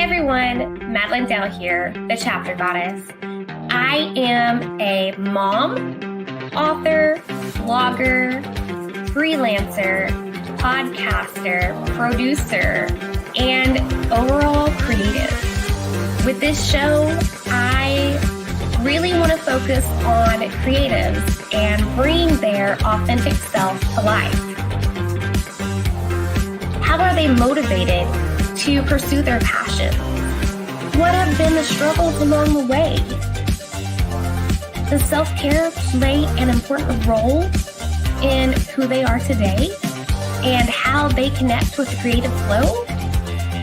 everyone, Madeline Dell here, the Chapter Goddess. I am a mom, author, blogger, freelancer, podcaster, producer, and overall creative. With this show, I really want to focus on creatives and bring their authentic self to life. How are they motivated to pursue their passions? What have been the struggles along the way? Does self-care play an important role in who they are today and how they connect with the creative flow?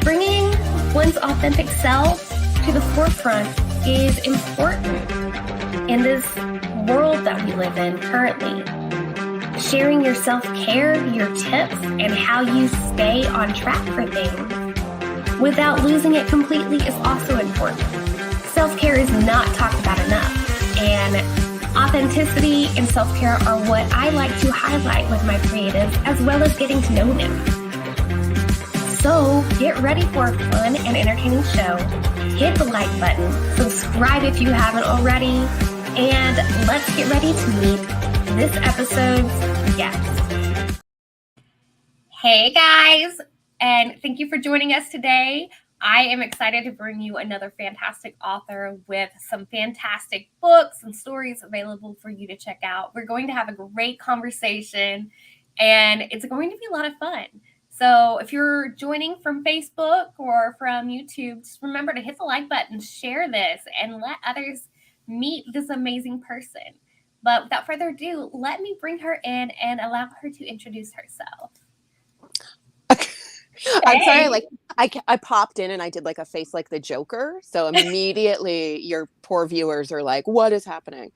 Bringing one's authentic self to the forefront is important in this world that we live in currently. Sharing your self-care, your tips, and how you stay on track for things without losing it completely is also important. Self-care is not talked about enough, and authenticity and self-care are what I like to highlight with my creatives, as well as getting to know them. So get ready for a fun and entertaining show. Hit the like button, subscribe if you haven't already, and let's get ready to meet this episode's guest. Hey guys! And thank you for joining us today. I am excited to bring you another fantastic author with some fantastic books and stories available for you to check out. We're going to have a great conversation, and it's going to be a lot of fun. So if you're joining from Facebook or from YouTube, just remember to hit the like button, share this, and let others meet this amazing person. But without further ado, let me bring her in and allow her to introduce herself. I'm sorry, like I popped in and I did like a face like the Joker. So immediately your poor viewers are like, what is happening?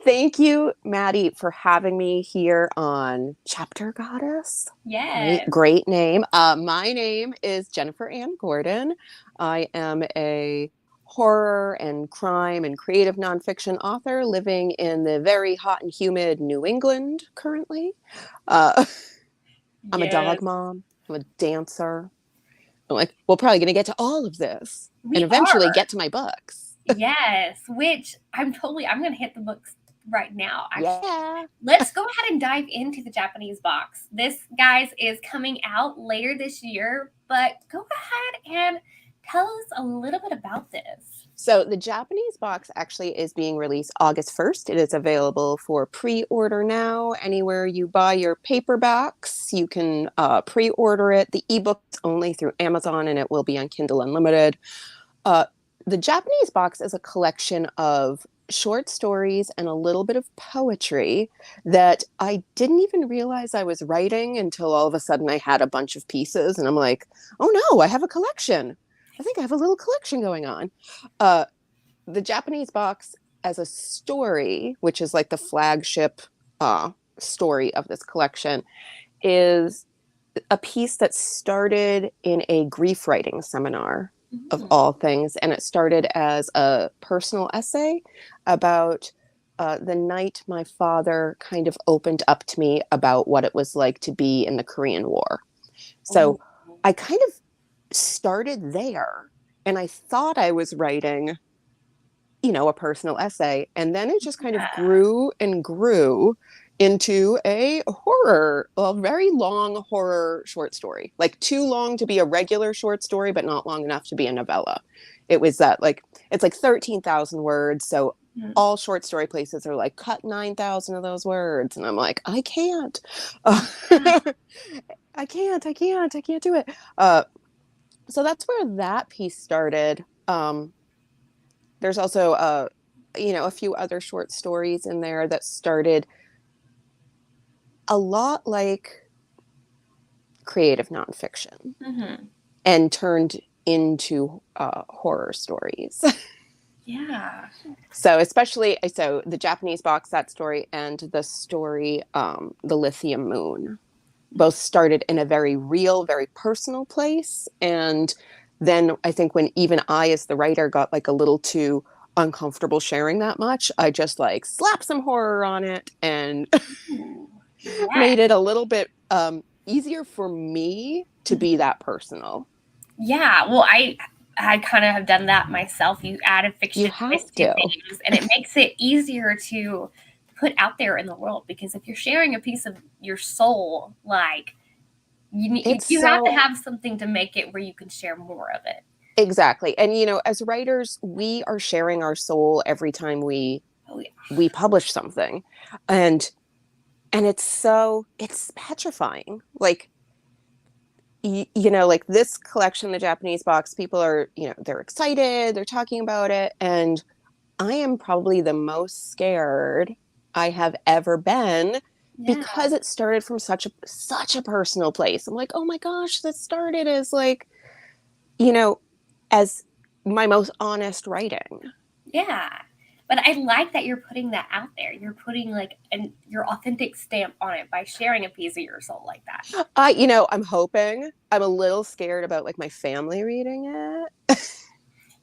Thank you, Maddie, for having me here on Chapter Goddess. Yes. Great name. My name is Jennifer Ann Gordon. I am a horror and crime and creative nonfiction author living in the very hot and humid New England currently. I'm a dog mom. I'm a dancer. I'm like, we're probably going to get to all of this and eventually get to my books. Yes, which I'm going to hit the books right now. Actually. Yeah. Let's go ahead and dive into the Japanese box. This, guys, is coming out later this year, but go ahead and tell us a little bit about this. So the Japanese box actually is being released August 1st. It is available for pre-order now. Anywhere you buy your paperbacks, you can pre-order it. The ebook's only through Amazon, and it will be on Kindle Unlimited. The Japanese box is a collection of short stories and a little bit of poetry that I didn't even realize I was writing until all of a sudden I had a bunch of pieces, and I'm like, oh no, I have a collection. I think I have a little collection going on. The Japanese box as a story, which is like the flagship story of this collection, is a piece that started in a grief writing seminar of all things. And it started as a personal essay about the night my father kind of opened up to me about what it was like to be in the Korean War. So I kind of started there, and I thought I was writing, a personal essay, and then it just kind of grew and grew into a very long horror short story, like too long to be a regular short story, but not long enough to be a novella. It was it's like 13,000 words. So all short story places are like, cut 9,000 of those words. And I'm like, I can't, I can't do it. So that's where that piece started. There's also, a few other short stories in there that started a lot like creative nonfiction and turned into horror stories. Yeah. So the Japanese box, that story, and the story, The Lithium Moon, both started in a very real, very personal place. And then I think when even I, as the writer, got like a little too uncomfortable sharing that much, I just slapped some horror on it and made it a little bit easier for me to be that personal. Yeah, well, I kind of have done that myself. You add a fiction You twist have to to. things, and it makes it easier to put out there in the world. Because if you're sharing a piece of your soul, like It's you have to so have something to make it where you can share more of it. exactly. And as writers, we are sharing our soul every time Oh yeah, we publish something. And it's petrifying. Like like this collection, the Japanese box, people are, they're excited, they're talking about it, and I am probably the most scared I have ever been yeah, because it started from such a personal place. I'm like, oh my gosh, this started as like, you know, as my most honest writing. yeah. But I like that you're putting that out there. You're putting like your authentic stamp on it by sharing a piece of your soul like that. I'm hoping. I'm a little scared about like my family reading it. I'm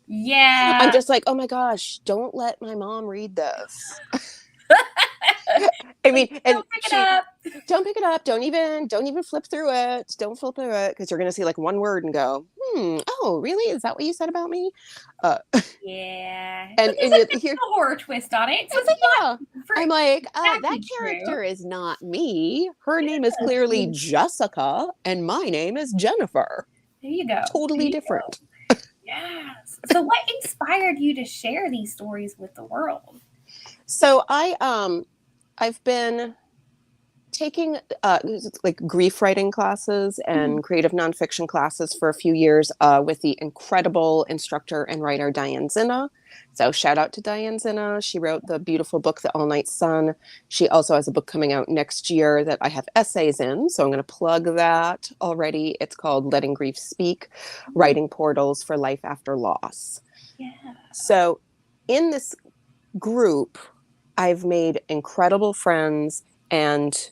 Yeah. just like, oh my gosh, don't let my mom read this. I Like, mean, and don't pick it she up. don't pick it up. Don't even flip through it. Don't flip through it because you're gonna see like one word and go, oh, really? Is that what you said about me? Uh, Yeah. But and there's a here, horror twist on it, so it's it's like, yeah. not for I'm like, that exactly true. character is not me. Her name is clearly Jessica, and my name is Jennifer. There you go. There Totally you go. different. Yes. So what inspired you to share these stories with the world? So I've been taking like grief writing classes Mhm. and creative nonfiction classes for a few years with the incredible instructor and writer Diane Zinna. So shout out to Diane Zinna. She wrote the beautiful book The All Night Sun. She also has a book coming out next year that I have essays in, so I'm going to plug that already. It's called Letting Grief Speak: Writing Portals for Life After Loss. Yeah. So in this group, I've made incredible friends, and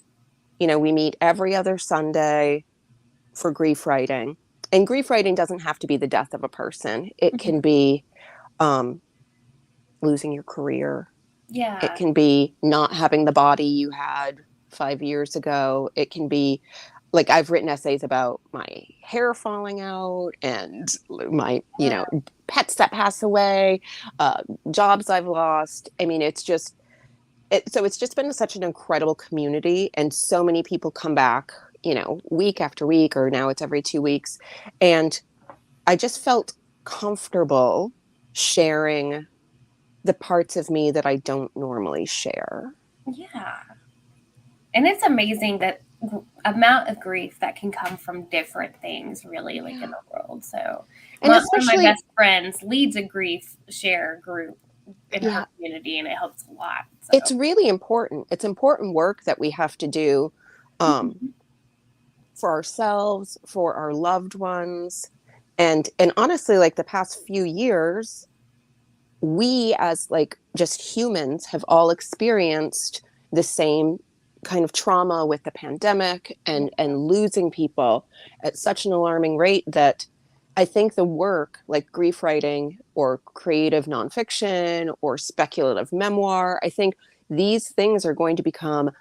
we meet every other Sunday for grief writing. And grief writing doesn't have to be the death of a person. It Mhm. can be losing your career. It Yeah. can be not having the body you had 5 years ago. It can be like I've written essays about my hair falling out and my, pets that pass away, jobs I've lost. I mean, so it's just been such an incredible community, and so many people come back, week after week, or now it's every 2 weeks. And I just felt comfortable sharing the parts of me that I don't normally share. Yeah. And it's amazing that amount of grief that can come from different things really like in Yeah. the world. So And one of my especially, best friends leads a grief share group in her yeah, community and it helps a lot. it's So really important. It's important work that we have to do Mhm. for ourselves, for our loved ones. And honestly, like the past few years, we as like just humans have all experienced the same kind of trauma with the pandemic and losing people at such an alarming rate that I think the work like grief writing or creative nonfiction or speculative memoir, I think these things are going to become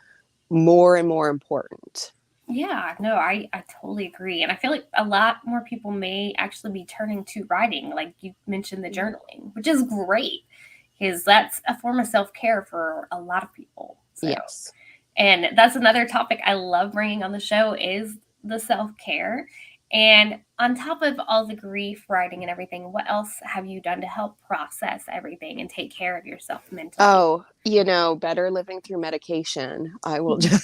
more and more important. Yeah, no, I totally agree. And I feel like a lot more people may actually be turning to writing, like you mentioned the journaling, which is great because that's a form of self care for a lot of people. So, Yes. and that's another topic I love bringing on the show is the self care. And on top of all the grief writing and everything, what else have you done to help process everything and take care of yourself mentally? Oh, better living through medication. I will just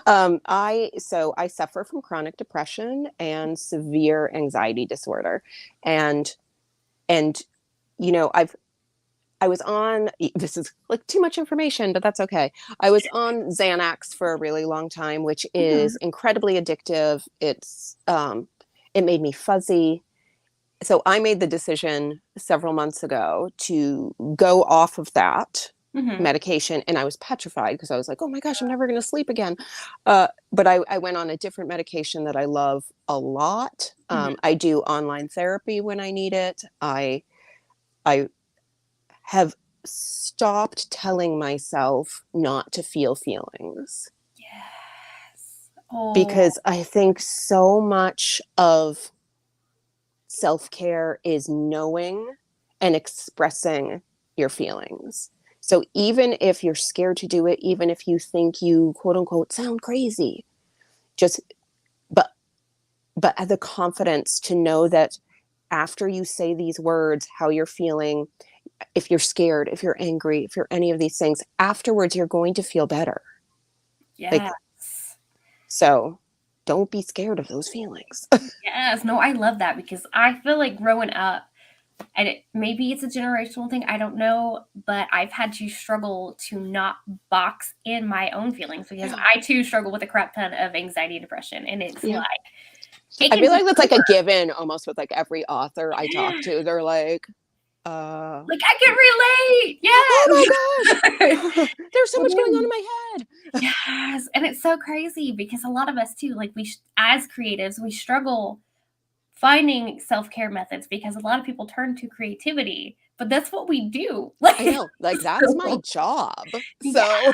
I suffer from chronic depression and severe anxiety disorder. And and I was on, this is like too much information, but that's okay. I was on Xanax for a really long time, which is Mhm. incredibly addictive. It made me fuzzy. So I made the decision several months ago to go off of that Mhm. medication, and I was petrified because I was like, oh my gosh, I'm never going to sleep again. But I went on a different medication that I love a lot. Mhm. I do online therapy when I need it. I have stopped telling myself not to feel feelings. Yes. Oh, because I think so much of self-care is knowing and expressing your feelings. So even if you're scared to do it, even if you think you quote unquote sound crazy, just but have the confidence to know that after you say these words, how you're feeling, if you're scared, if you're angry, if you're any of these things, afterwards you're going to feel better. Like, yes. so don't be scared of those feelings. Yes. No, I love that because I feel like growing up, and maybe it's a generational thing, I don't know, but I've had to struggle to not box in my own feelings because Yeah. I too struggle with a crap ton of anxiety and depression. And it's Yeah. like, it I can feel be like that's like a over. given almost with like every author I Yeah. talk to. They're like, Like, I can relate. oh my Yes. gosh, there's so much going on in Literally. my head. Yes. And it's so crazy because a lot of us too, like as creatives, we struggle finding self-care methods because a lot of people turn to creativity, but that's what we do. I Like, know, like that's my so, job. yeah. So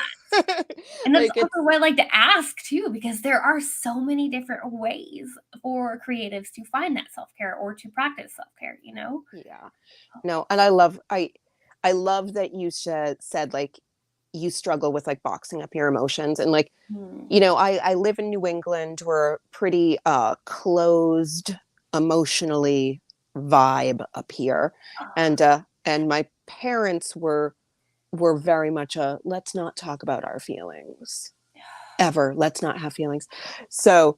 And that's like it's also what I like to ask too, because there are so many different ways for creatives to find that self-care or to practice self-care, you know? yeah. No, and I love that you said like you struggle with like boxing up your emotions and like, Hmm. I live in New England. We're pretty closed emotionally vibe up here. Ah, And my parents were very much a let's not talk about our feelings ever. Let's not have feelings. So,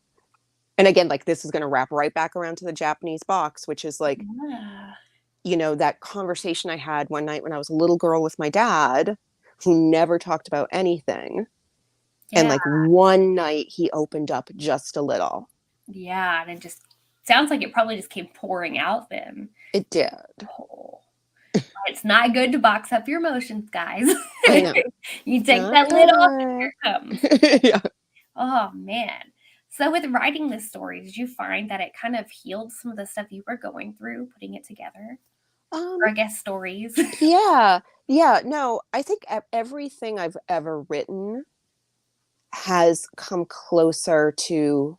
and again, like this is going to wrap right back around to the Japanese box, which is like, yeah. that conversation I had one night when I was a little girl with my dad, who never talked about anything. And Yeah. like one night he opened up just a little. Yeah. And it just sounds like it probably just came pouring out then. It did. Oh. It's not good to box up your emotions, guys. I know. You take Not that lid off and good. here it comes. Yeah. Oh, man. So with writing this story, did you find that it kind of healed some of the stuff you were going through, putting it together? Um, Or I guess stories? yeah. Yeah. No, I think everything I've ever written has come closer to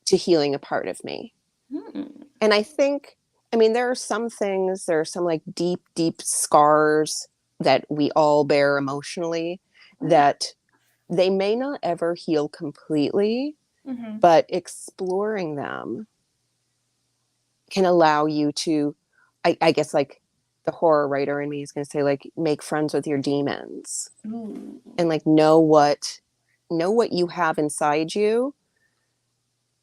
healing a part of me. Hmm. And I think, I mean, there are some things, there are some like deep, deep scars that we all bear emotionally Yeah. that they may not ever heal completely, Mhm. but exploring them can allow you to, I guess, like the horror writer in me is going to say, like, make friends with your demons Ooh. and like know what you have inside you,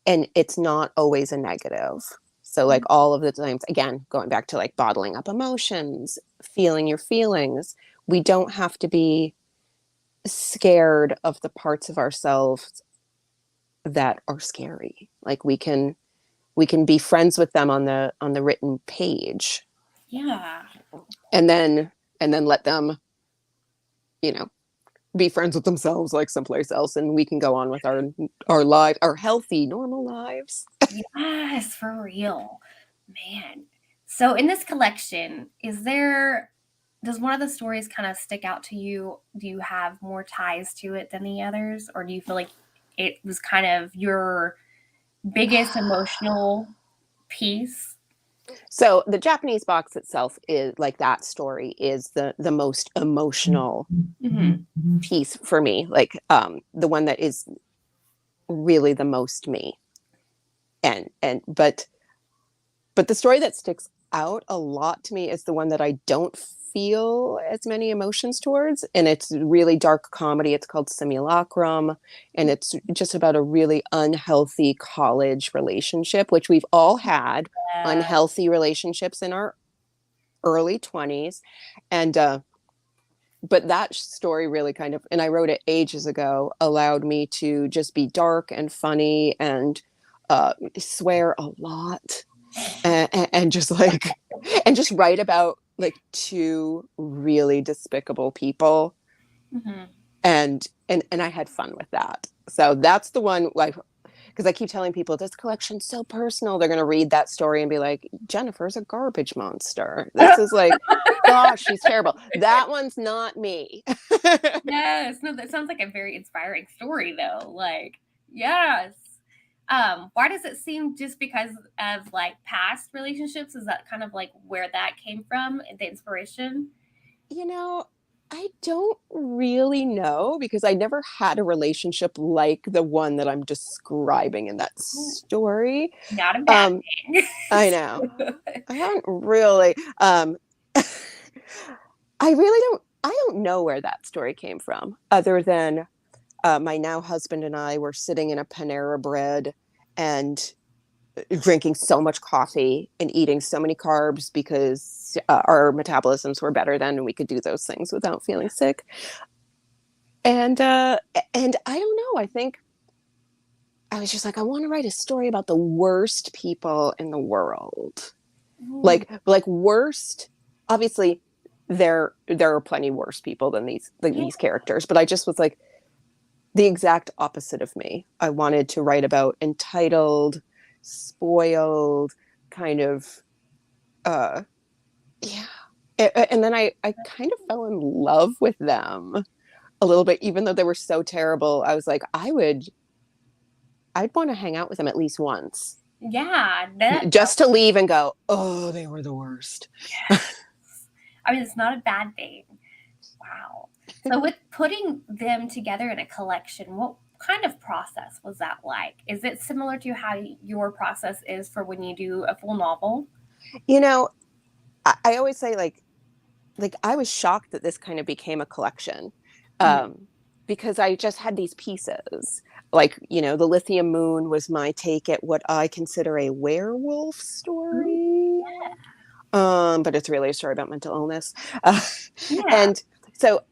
and it's not always a negative. So like all of the times, again, going back to like bottling up emotions, feeling your feelings, we don't have to be scared of the parts of ourselves that are scary. Like we can be friends with them on the written page, Yeah. and then let them, you know, be friends with themselves like someplace else, and we can go on with our life, our healthy normal lives. Yes, for real. Man. So in this collection, does one of the stories kind of stick out to you? Do you have more ties to it than the others? Or do you feel like it was kind of your biggest emotional piece? So the Japanese box itself is like that story is the most emotional Mhm. piece for me, like the one that is really the most me. And but the story that sticks out a lot to me is the one that I don't feel as many emotions towards, and it's really dark comedy. It's called Simulacrum, and it's just about a really unhealthy college relationship, which we've all had Uh, unhealthy relationships in our early 20s. And but that story really kind of, and I wrote it ages ago, allowed me to just be dark and funny and swear a lot, and just like and just write about like two really despicable people, mhm. and I had fun with that. So that's the one, like, because I keep telling people this collection's so personal. They're going to read that story and be like, Jennifer's a garbage monster. This is like, gosh, she's terrible. That one's not me. Yes. No, that sounds like a very inspiring story though. Like, Yes. Why does it seem just because of like past relationships? Is that kind of like where that came from, the inspiration? You know, I don't really know because I never had a relationship like the one that I'm describing in that story. Not a bad Um, thing. I know. I haven't really. I don't know where that story came from, other than my now husband and I were sitting in a Panera Bread and drinking so much coffee and eating so many carbs because our metabolisms were better then and we could do those things without feeling sick. And I don't know. I think I was just like, I want to write a story about the worst people in the world. Like worst. Obviously, there are plenty worse people than these characters, but I just was like the exact opposite of me. I wanted to write about entitled, spoiled, kind of yeah. And then I kind of fell in love with them a little bit, even though they were so terrible. I was like, I'd want to hang out with them at least once. Yeah, Just to leave and go, oh, they were the worst. I mean, it's not a bad thing. Wow. So with putting them together in a collection, what kind of process was that like? Is it similar to how your process is for when you do a full novel? You know, I always say like I was shocked that this kind of became a collection. Because I just had these pieces. Like, you know, the Lithium Moon was my take at what I consider a werewolf story. But it's really a story about mental illness. And so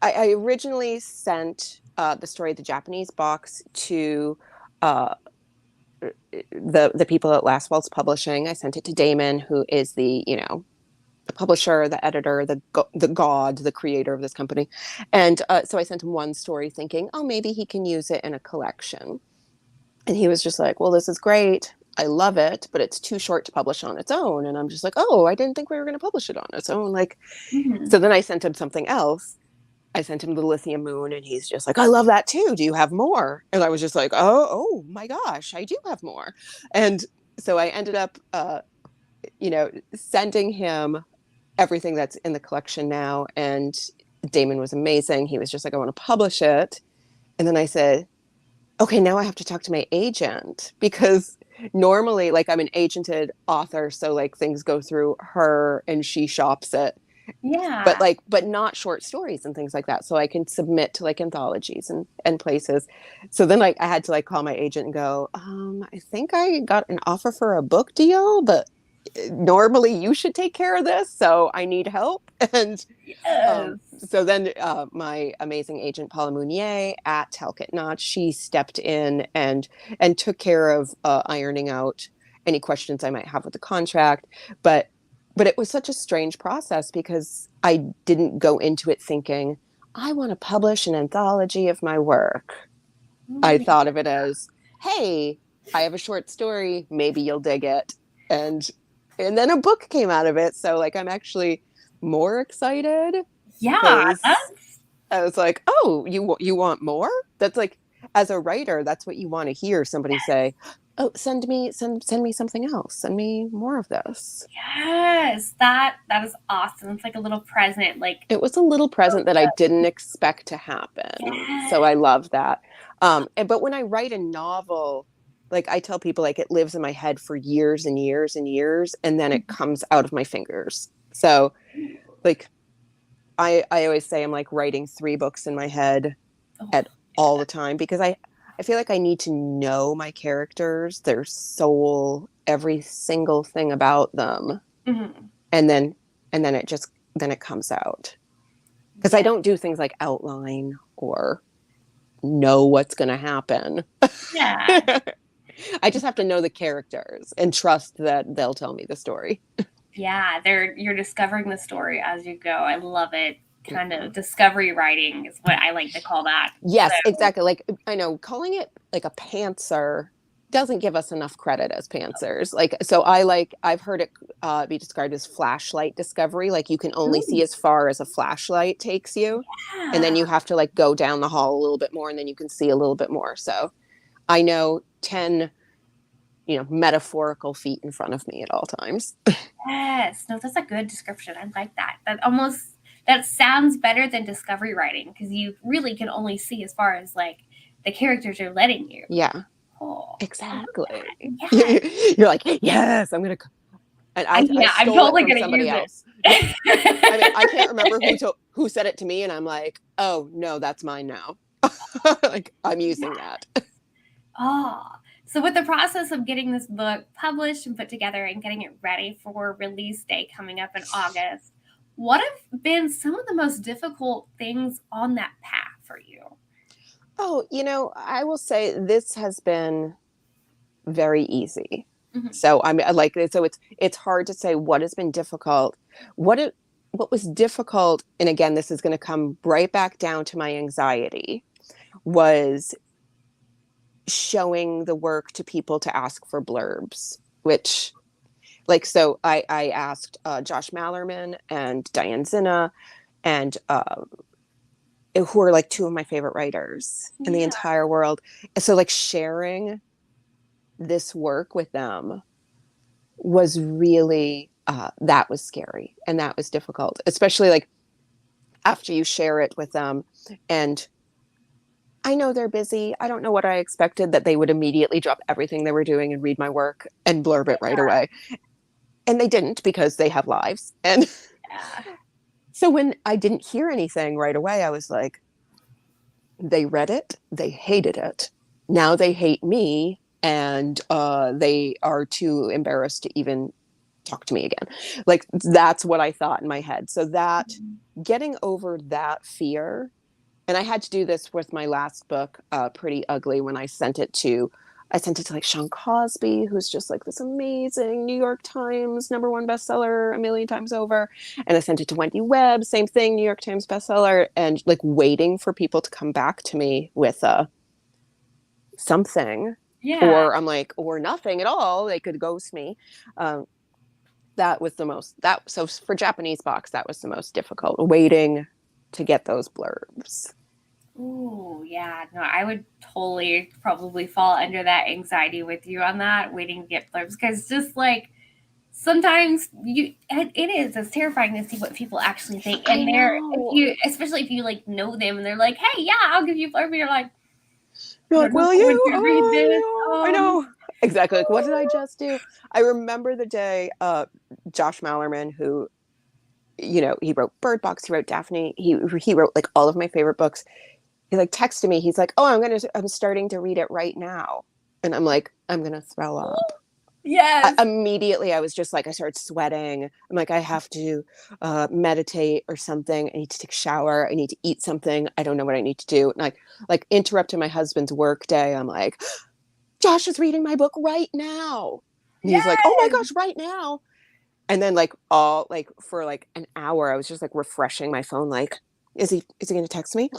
I originally sent the story of the Japanese box to the people at Last Waltz Publishing. I sent it to Damon, who is the publisher, the editor, the god, the creator of this company. And so I sent him one story thinking, oh, maybe he can use it in a collection. And he was just like, well, this is great. I love it, but it's too short to publish on its own. And I'm just like, oh, I didn't think we were going to publish it on its own. Like, so then I sent him something else. I sent him the Lithium Moon, and he's just like, I love that too. Do you have more? And I was just like, oh my gosh, I do have more. And so I ended up, sending him everything that's in the collection now. And Damon was amazing. He was just like, I want to publish it. And then I said, okay, now I have to talk to my agent, because normally, like, I'm an agented author. So like things go through her and she shops it. Yeah. But not short stories and things like that. So I can submit to like anthologies and places. So then I had to like call my agent and go, I think I got an offer for a book deal, but normally you should take care of this. So I need help. And so then my amazing agent, Paula Mounier at Talcott Notch, she stepped in and took care of ironing out any questions I might have with the contract. But it was such a strange process because I didn't go into it thinking, I want to publish an anthology of my work. I thought of it as, hey, I have a short story. Maybe you'll dig it. And then a book came out of it. So like, I'm actually more excited. Yeah. I was like, oh, you want more? That's like, as a writer, that's what you want to hear somebody say. Oh, send me something else. Send me more of this. Yes, that is awesome. It's like a little present. Like, it was a little present that I didn't expect to happen. Yes. So I love that. But when I write a novel, like I tell people, like it lives in my head for years and years and years, and then it comes out of my fingers. So like I always say I'm like writing 3 books in my head at all the time, because I feel like I need to know my characters, their soul, every single thing about them. And then it comes out. Because I don't do things like outline or know what's going to happen. Yeah. I just have to know the characters and trust that they'll tell me the story. Yeah, you're discovering the story as you go. I love it. Kind of discovery writing is what I like to call that. Yes, exactly. Like, I know calling it like a pantser doesn't give us enough credit as pantsers. Like, so I've heard it be described as flashlight discovery. Like you can only see as far as a flashlight takes you. Yeah. And then you have to like go down the hall a little bit more, and then you can see a little bit more. So I know 10, metaphorical feet in front of me at all times. Yes. No, that's a good description. I like that. That sounds better than discovery writing, because you really can only see as far as like the characters are letting you. Yeah, Oh, exactly. yeah. You're like, yes, I'm going to. And I I'm stole totally it from gonna somebody use else. it. I mean, I can't remember who said it to me, and I'm like, oh no, that's mine now. Like, I'm using that. Oh, so with the process of getting this book published and put together and getting it ready for release day coming up in August, what have been some of the most difficult things on that path for you? Oh, I will say this has been very easy. Mhm. So I'm like, so it's hard to say what has been difficult. What was difficult, and again, this is going to come right back down to my anxiety, was showing the work to people to ask for blurbs, which, like, so I asked Josh Mallerman and Diane Zinna, and who are like two of my favorite writers in the Yeah. entire world. So like sharing this work with them was really that was scary, and that was difficult, especially like after you share it with them. And I know they're busy. I don't know what I expected, that they would immediately drop everything they were doing and read my work and blurb it right away. And they didn't, because they have lives. And Yeah. so when I didn't hear anything right away, I was like, they read it, they hated it. Now they hate me, and they are too embarrassed to even talk to me again. Like, that's what I thought in my head. So that getting over that fear, and I had to do this with my last book, Pretty Ugly, when I sent it to like Sean Cosby, who's just like this amazing New York Times #1 bestseller a million times over. And I sent it to Wendy Webb, same thing, New York Times bestseller, and like waiting for people to come back to me with something. Yeah. Or I'm like, or nothing at all. They could ghost me. That was the most, so for Japanese box, that was the most difficult, waiting to get those blurbs. Ooh, yeah. No, I would totally probably fall under that anxiety with you on that, waiting to get blurbs, because just like sometimes it's terrifying to see what people actually think, and especially if you like know them and they're like, hey, yeah, I'll give you a blurb, and you're like, will you? Read this. I know. Exactly. Like, what did I just do? I remember the day Josh Mallerman, who, he wrote Bird Box, he wrote Daphne, he wrote like all of my favorite books. He like texted me. He's like, oh, I'm starting to read it right now. And I'm like, I'm going to throw up. Yes. Immediately, I was just like, I started sweating. I'm like, I have to meditate or something. I need to take a shower. I need to eat something. I don't know what I need to do. And like interrupting my husband's work day. I'm like, Josh is reading my book right now. And he's like, oh my gosh, right now. And then like for like an hour, I was just like refreshing my phone. Like, is he going to text me?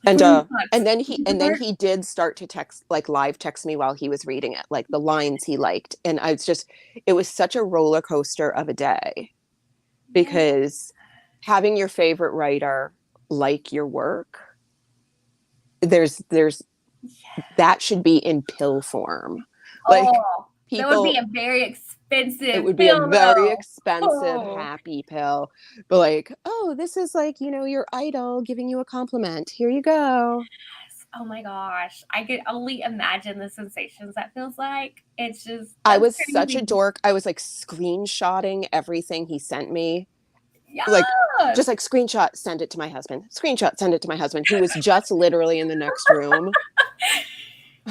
And then he did start to text, like live text me while he was reading it, like the lines he liked. And it was such a roller coaster of a day, because having your favorite writer like your work, there's that should be in pill form. Like, that would be a very expensive it would be a very expensive happy pill. But like, oh, this is like, your idol giving you a compliment. Here you go. Oh my gosh. I could only imagine the sensations that feels like. It's just, I was such a dork. I was like screenshotting everything he sent me. Yeah. Like, just like screenshot, send it to my husband. Screenshot, send it to my husband, who was just literally in the next room.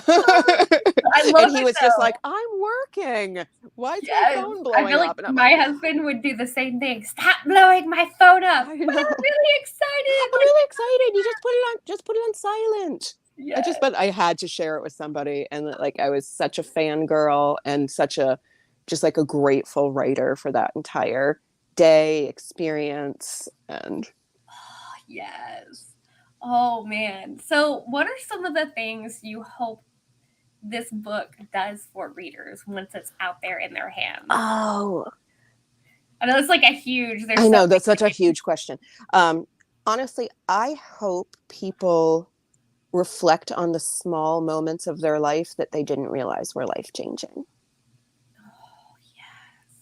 And he was just like, I'm working. Why is my phone blowing up? And my husband would do the same thing. Stop blowing my phone up. I'm really excited. I'm really excited. You just put it on silent. Yes. But I had to share it with somebody, and like I was such a fangirl and just like a grateful writer for that entire day experience. And yes. Oh man. So what are some of the things you hope this book does for readers once it's out there in their hands? Oh, I know it's like a huge. I know that's such a huge question. Honestly, I hope people reflect on the small moments of their life that they didn't realize were life-changing. Oh, yes.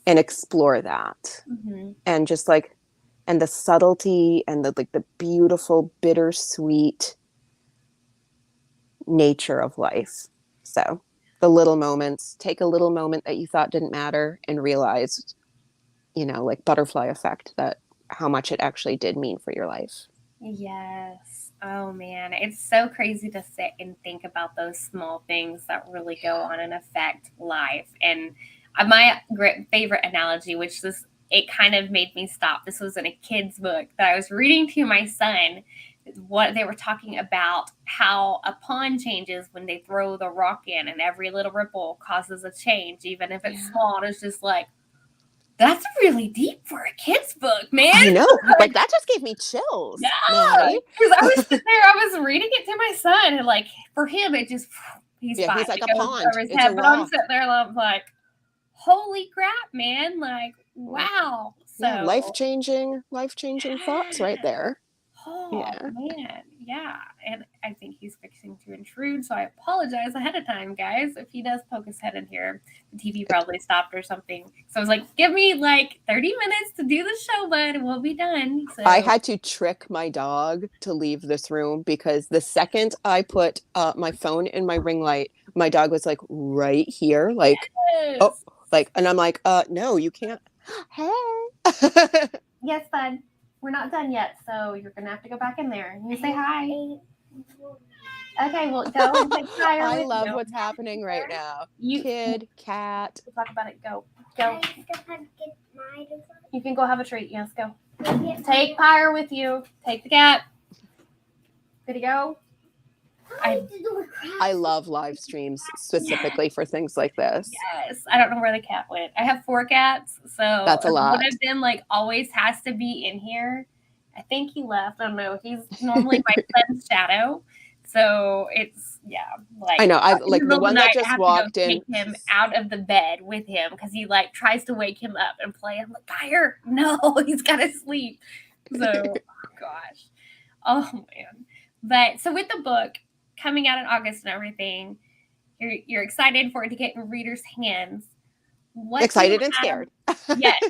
And explore that. Mm-hmm. And just like, and the subtlety and the like the beautiful bittersweet nature of life. So the little moments, take a little moment that you thought didn't matter and realize, you know, like butterfly effect, that how much it actually did mean for your life. Yes. Oh man, it's so crazy to sit and think about those small things that really go on and affect life. And my favorite analogy, which this, it kind of made me stop. This was in a kid's book that I was reading to my son. What they were talking about, how a pond changes when they throw the rock in, and every little ripple causes a change, even if it's small. And it's just like, that's really deep for a kid's book, man. I know. Like, that just gave me chills. Yeah. Maddie. Because I was sitting there, I was reading it to my son, and like, for him, it just, he's fine. He's like it a goes pond. over his It's head, a but I'm rock. sitting there, and I'm like, holy crap, man. Like, wow. So Yeah, life-changing thoughts right there. Oh, Yeah. man. Yeah. And I think he's fixing to intrude. So I apologize ahead of time, guys. If he does poke his head in here, the TV probably stopped or something. So I was like, give me like 30 minutes to do the show, bud, and we'll be done. So I had to trick my dog to leave this room because the second I put my phone in my ring light, my dog was like right here. Like, yes. oh, like, and I'm like, no, you can't. Hey. Yes, bud. We're not done yet, so you're gonna have to go back in there. You say hi. Okay, well, go and take fire. I love what's happening right now. Kid, cat. We'll talk about it. Go. You can go have a treat. Yes, go. Take Pyre with you. Take the cat. Good to go. I love live streams specifically for things like this. Yes. I don't know where the cat went. I have 4 cats, so that's a lot. One of them like always has to be in here. I think he left. I don't know. He's normally my son's shadow. So it's, like, I know. I like the one that just walked in. Take him out of the bed with him because he like tries to wake him up and play. I'm like, Pyre, no, he's got to sleep. So, gosh. Oh, man. But so with the book coming out in August and everything, you're excited for it to get in readers' hands. Excited and scared. Yes.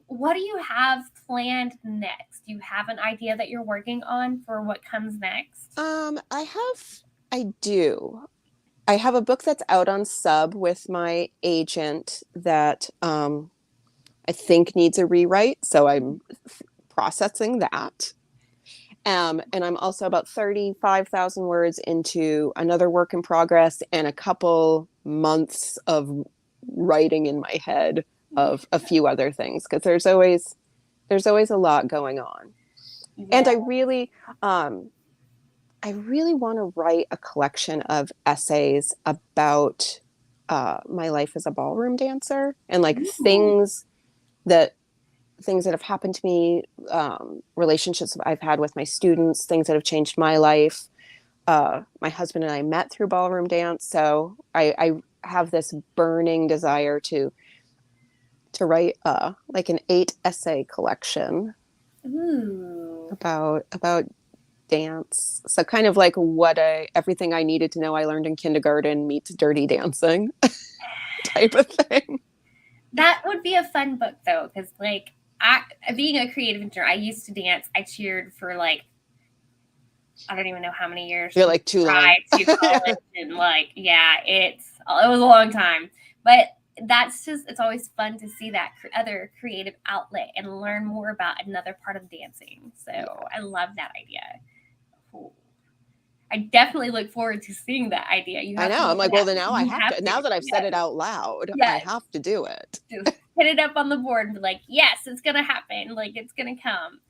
What do you have planned next? Do you have an idea that you're working on for what comes next? I do. I have a book that's out on sub with my agent that I think needs a rewrite. So I'm processing that. And I'm also about 35,000 words into another work in progress and a couple months of writing in my head of a few other things, because there's always a lot going on. Yeah. And I really want to write a collection of essays about my life as a ballroom dancer and like things that have happened to me, relationships I've had with my students, things that have changed my life. My husband and I met through ballroom dance. So I have this burning desire to write like an 8 essay collection. Ooh. about dance. So kind of like everything I needed to know I learned in kindergarten meets Dirty Dancing type of thing. That would be a fun book though, because like being a creative intern, I used to dance. I cheered for like, I don't even know how many years. You're like too long. To college and like, it was a long time. But it's always fun to see that other creative outlet and learn more about another part of dancing. So I love that idea. Cool. I definitely look forward to seeing that idea. I know. I'm like, well, then now I have to. Now that I've said it out loud, I have to do it. Just put it up on the board and be like, yes, it's going to happen. Like, it's going to come.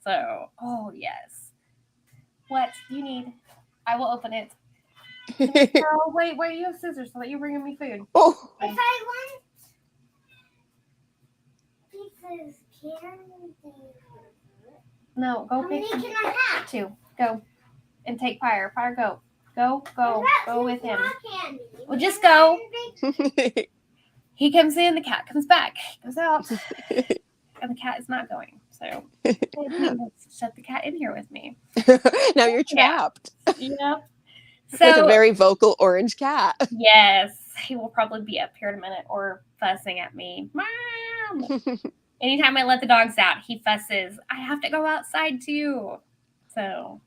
So, oh, yes. What do you need? I will open it. Oh, wait, you have scissors so that you're bringing me food. Oh. If I want pizzas, no, go how pick many can I have? 2. Go. And take Pyre. Pyre, go. Go with him. Well, just go. He comes in, the cat comes back. He goes out. And the cat is not going. So shut the cat in here with me. Now you're trapped. Yeah. With a So very vocal orange cat. yes, he will probably be up here in a minute or fussing at me. Mom! Anytime I let the dogs out, he fusses. I have to go outside too. So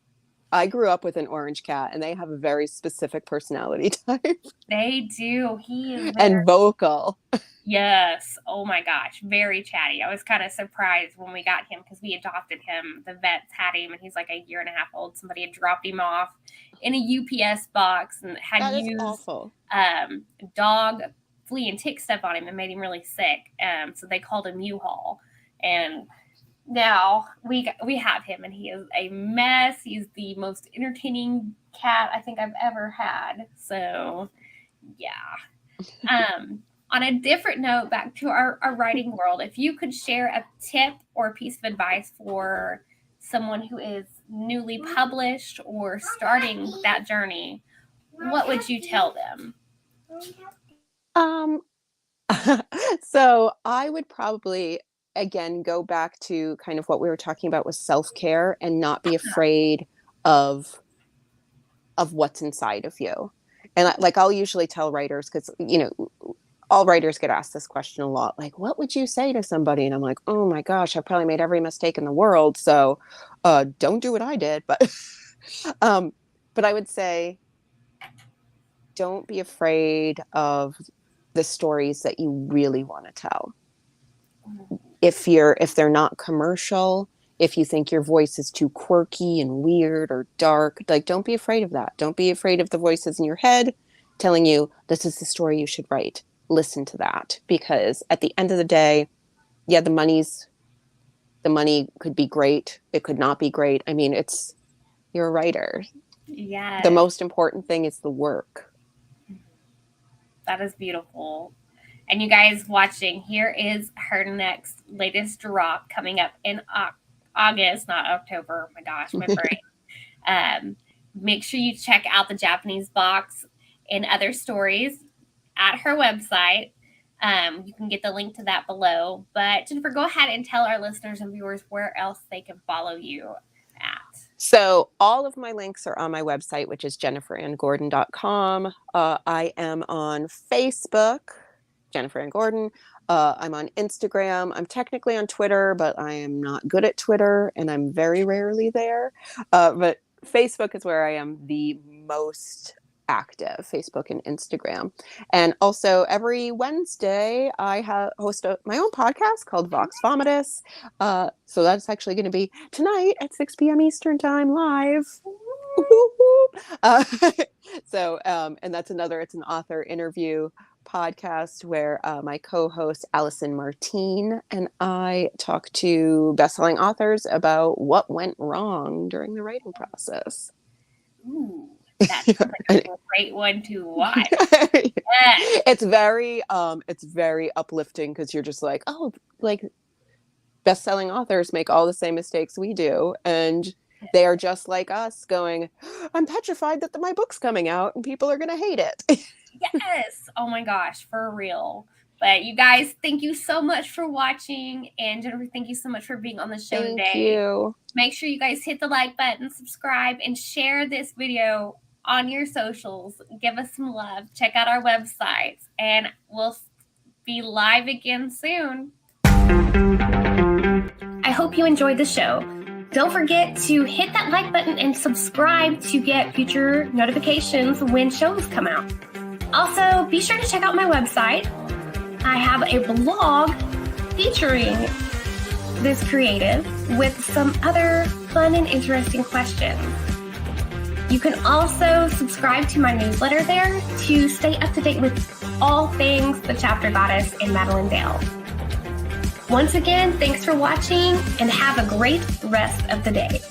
I grew up with an orange cat, and they have a very specific personality type they do. He is very, and vocal. yes. Oh my gosh, very chatty. I was kind of surprised when we got him because we adopted him. The vets had him, and he's like a year and a half old. Somebody had dropped him off in a UPS box and had That is used awful. dog flea and tick stuff on him and made him really sick. So they called him U-Haul. And now we have him, and he is a mess. He's the most entertaining cat I think I've ever had. So, yeah. On a different note, back to our writing world, if you could share a tip or a piece of advice for someone who is newly published or starting that journey, what would you tell them? So I would probably, again, go back to kind of what we were talking about with self-care and not be afraid of what's inside of you. And I'll usually tell writers, because, all writers get asked this question a lot, like, what would you say to somebody? And I'm like, oh my gosh, I've probably made every mistake in the world. So don't do what I did. But, but I would say, don't be afraid of the stories that you really want to tell. If they're not commercial, if you think your voice is too quirky and weird or dark, don't be afraid of that. Don't be afraid of the voices in your head telling you this is the story you should write. Listen to that, because at the end of the day, yeah, the money could be great. It could not be great. I mean, you're a writer. Yeah. The most important thing is the work. That is beautiful. And you guys watching, here is her latest drop coming up in August, not October. Oh my gosh, my brain. Make sure you check out the Japanese box and other stories at her website. You can get the link to that below. But Jennifer, go ahead and tell our listeners and viewers where else they can follow you at. So all of my links are on my website, which is jenniferanngordon.com. I am on Facebook, Jennifer Ann Gordon. I'm on Instagram. I'm technically on Twitter, but I am not good at Twitter, and I'm very rarely there. But Facebook is where I am the most active, Facebook and Instagram. And also every Wednesday, I host my own podcast called Vox Vomitus. So that's actually going to be tonight at 6 p.m. Eastern Time live. And that's it's an author interview podcast where my co-host Allison Martine and I talk to best-selling authors about what went wrong during the writing process. Ooh, that sounds like a great one to watch. It's very uplifting, because you're just like, oh, like best-selling authors make all the same mistakes we do, and they are just like us, going, I'm petrified that my book's coming out and people are going to hate it. Yes. Oh my gosh, for real. But you guys, thank you so much for watching. And Jennifer, thank you so much for being on the show today. Thank you. Make sure you guys hit the like button, subscribe, and share this video on your socials. Give us some love. Check out our websites, and we'll be live again soon. I hope you enjoyed the show. Don't forget to hit that like button and subscribe to get future notifications when shows come out. Also, be sure to check out my website. I have a blog featuring this creative with some other fun and interesting questions. You can also subscribe to my newsletter there to stay up to date with all things The Chapter Goddess and Madeline Dale. Once again, thanks for watching, and have a great rest of the day.